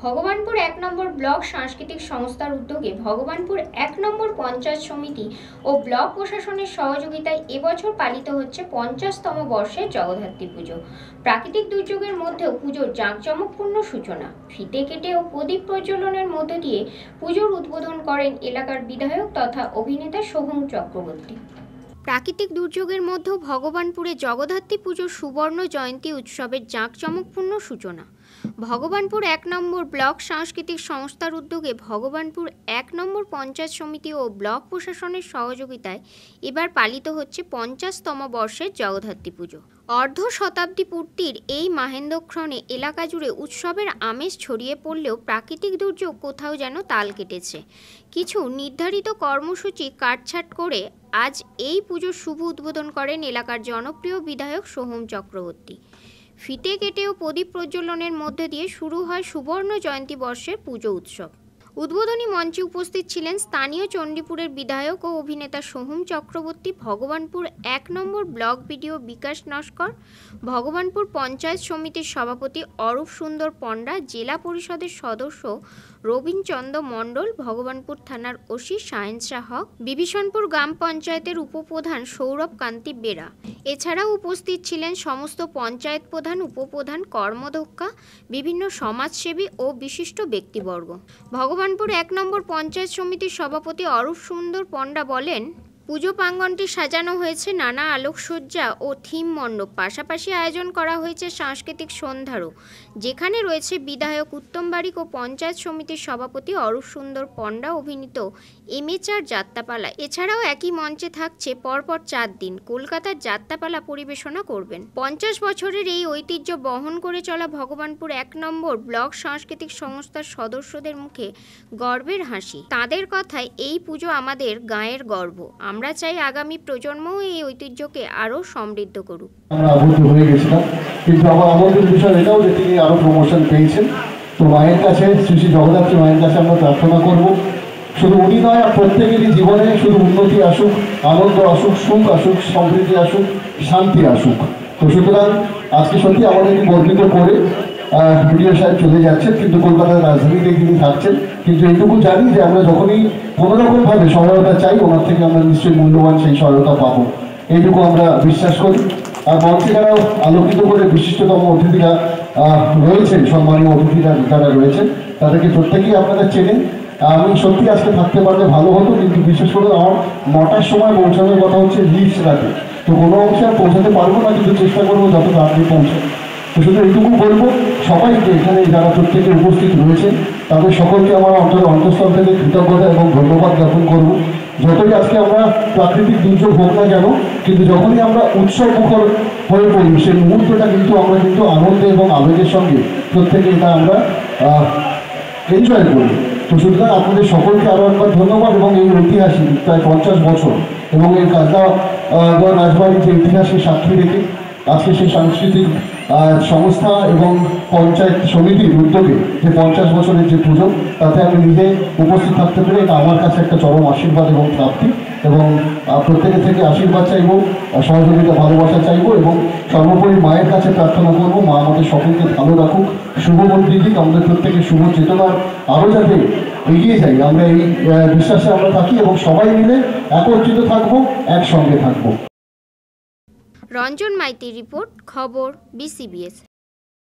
ভগবানপুর ১ নম্বর block সাংস্কৃতিক সংস্থার উদ্যোগে ভগবানপুর ১ নম্বর পঞ্চায়েত সমিতি ও ব্লক প্রশাসনের সহযোগিতায় এবছর পালিত হচ্ছে ৫০তম বর্ষের জগদ্ধাত্রী পুজো। প্রাকৃতিক দুর্যোগের মধ্যেও পুজোর জাঁকজমকপূর্ণ সূচনা। ফিতে কেটে ও প্রদীপ প্রজ্বলনের মধ্য দিয়ে পুজোর উদ্বোধন করেন এলাকার বিধায়ক তথা অভিনেতা সোহম চক্রবর্তী। প্রাকৃতিক দুর্যোগের মধ্যেও ভগবানপুরে জগদ্ধাত্রী পুজোর সুবর্ণ জয়ন্তী উৎসবের জাঁকজমকপূর্ণ সূচনা। ভগবানপুর ১ নম্বর ব্লক সাংস্কৃতিক সংস্থার উদ্যোগে ভগবানপুর ১ নম্বর পঞ্চায়েত সমিতি ও ব্লক প্রশাসনের সহযোগিতায় এবার পালিত হচ্ছে ৫০তম বর্ষের জগদ্ধাত্রী পুজো। অর্ধ শতাব্দী পূর্তির এই মাহেন্দ্রক্ষণে এলাকা জুড়ে উৎসবের আমেজ ছড়িয়ে পড়লেও প্রাকৃতিক দুর্যোগ কোথাও যেন তাল কেটেছে। কিছু নির্ধারিত কর্মসূচি কাটছাঁট করে আজ এই পুজোর শুভ উদ্বোধন করেন এলাকার জনপ্রিয় বিধায়ক সোহম চক্রবর্তী। ফিতে কেটে ও প্রদীপ প্রজ্বলনের মধ্যে দিয়ে শুরু হয় সুবর্ণ জয়ন্তী বর্ষের পুজো উৎসব। উদ্বোধনী মঞ্চে উপস্থিত ছিলেন স্থানীয় চণ্ডীপুরের বিধায়ক ও অভিনেতা সোহম চক্রবর্তী, ভগবানপুর ১ নম্বর ব্লক বিডিও বিকাশ নস্কর, ভগবানপুর পঞ্চায়েত সমিতির সভাপতি অরূপ সুন্দর পণ্ডা, জেলা পরিষদের সদস্য রবীন্দ্র মণ্ডল, ভগবানপুর থানার ওসি শাহেনশাহ হক, বিভীষণপুর গ্রাম পঞ্চায়েতের উপপ্রধান সৌরভ কান্তি বেরা। এছাড়াও উপস্থিত ছিলেন সমস্ত পঞ্চায়েত প্রধান, উপপ্রধান, কর্মদক্ষা, বিভিন্ন সমাজসেবী ও বিশিষ্ট ব্যক্তিবর্গ। ভগবানপুর ১ নম্বর পঞ্চায়েত সমিতির সভাপতি অরূপ সুন্দর পণ্ডা বলেন, পুজো প্রাঙ্গণটি সাজানো হয়েছে নানা আলোকসজ্জা ও থিম মণ্ডপ, পাশাপাশি আয়োজন করা হয়েছে সাংস্কৃতিক সন্ধ্যারও, যেখানে রয়েছে বিধায়ক উত্তম বারিক ও পঞ্চায়েত সমিতির সভাপতি অরূপ সুন্দর পণ্ডা অভিনীত এমেচার যাত্রাপালা। এছাড়াও একই মঞ্চে থাকছে পরপর ৪ দিন কলকাতার যাত্রাপালা পরিবেশনা করবেন। ৫০ বছরের এই ঐতিহ্য বহন করে চলা ভগবানপুর ১ নম্বর ব্লক সাংস্কৃতিক সংস্থার সদস্যদের মুখে গর্বের হাসি। তাদের কথায়, এই পুজো আমাদের গাঁয়ের গর্ব। আমরা চাই আগামী প্রজন্মও এই ঐতিহ্যকে আরও সমৃদ্ধ করুক। আমরা আবদ্ধ হয়ে গেছিলাম, কিন্তু আমার আমাদের বিষয় এটাও যে তিনি আরও প্রমোশন পেয়েছেন। তো মায়ের কাছে, শ্রী শ্রী জগদ্ধাত্রী মায়ের কাছে আমরা প্রার্থনা করব, শুধু উনি নয়, প্রত্যেকেরই জীবনে শুধু উন্নতি আসুক, আনন্দ আসুক, সুখ আসুক, সমৃদ্ধি আসুক, শান্তি আসুক। তো সুতরাং আজকে সত্যি আমাদেরকে গর্বিত করে বিডিও সাহেব চলে যাচ্ছেন, কিন্তু কলকাতার রাজধানীতে তিনি থাকছেন। কিন্তু এইটুকু জানি যে আমরা যখনই কোনো রকমভাবে সহায়তা চাই, ওনার থেকে আমরা নিশ্চয়ই মূল্যবান সেই সহায়তা পাবো, এইটুকু আমরা বিশ্বাস করি। আর মঞ্চে যারা আলোকিত করে বিশিষ্টতম অতিথিরা রয়েছেন, সম্মানীয় অতিথিরা যারা রয়েছেন, তাদেরকে প্রত্যেকেই আপনারা চেনেন। আমি সত্যি আজকে থাকতে পারলে ভালো হতো, কিন্তু বিশেষ করে আমার ৯টার সময় পৌঁছানোর কথা হচ্ছে লিস্ট রাখে, তো কোনো অংশে আর পৌঁছাতে পারবো না, কিন্তু চেষ্টা করবো যত তাড়াতাড়ি পৌঁছায়। তো শুধু এইটুকু বলবো, সবাইকে এখানে যারা প্রত্যেকে উপস্থিত রয়েছেন তাদের সকলকে আমার অন্তঃস্থল থেকে কৃতজ্ঞতা এবং ধন্যবাদ জ্ঞাপন করবো। যতই আজকে আমরা প্রাকৃতিক দুর্যোগ হোক না কেন, কিন্তু যখনই আমরা উৎসব মুখর হয়ে পড়ি, সেই মুহূর্তটা কিন্তু আমরা কিন্তু আনন্দে এবং আবেগের সঙ্গে প্রত্যেকে এটা আমরা এনজয় করি। তো সুতরাং আপনাদের সকলকে আরও একবার ধন্যবাদ। এবং এই ঐতিহাসিক প্রায় ৫০ বছর এবং এই কাজলা রাজবাড়ির যে ইতিহাসের সাক্ষী রেখে আজকে সেই সাংস্কৃতিক সংস্থা এবং পঞ্চায়েত সমিতির উদ্যোগে যে ৫০ বছরের যে পুজো, তাতে আমি নিজে উপস্থিত থাকতে পেরে এটা আমার কাছে একটা চরম আশীর্বাদ এবং প্রাপ্তি। এবং প্রত্যেকের থেকে আশীর্বাদ চাইবো, সহযোগিতা, ভালোবাসা চাইবো, এবং সর্বোপরি মায়ের কাছে প্রার্থনা করবো, মা আমাদের সকলকে ভালো রাখুক, শুভমন্ত্রী দিক, আমাদের প্রত্যেকের শুভ চেতনার আরও যাতে এগিয়ে যাই, আমরা এই বিশ্বাসে আমরা থাকি এবং সবাই মিলে একত্রিত থাকবো, একসঙ্গে থাকবো। রঞ্জন মাইতির রিপোর্ট, খবর BCBS।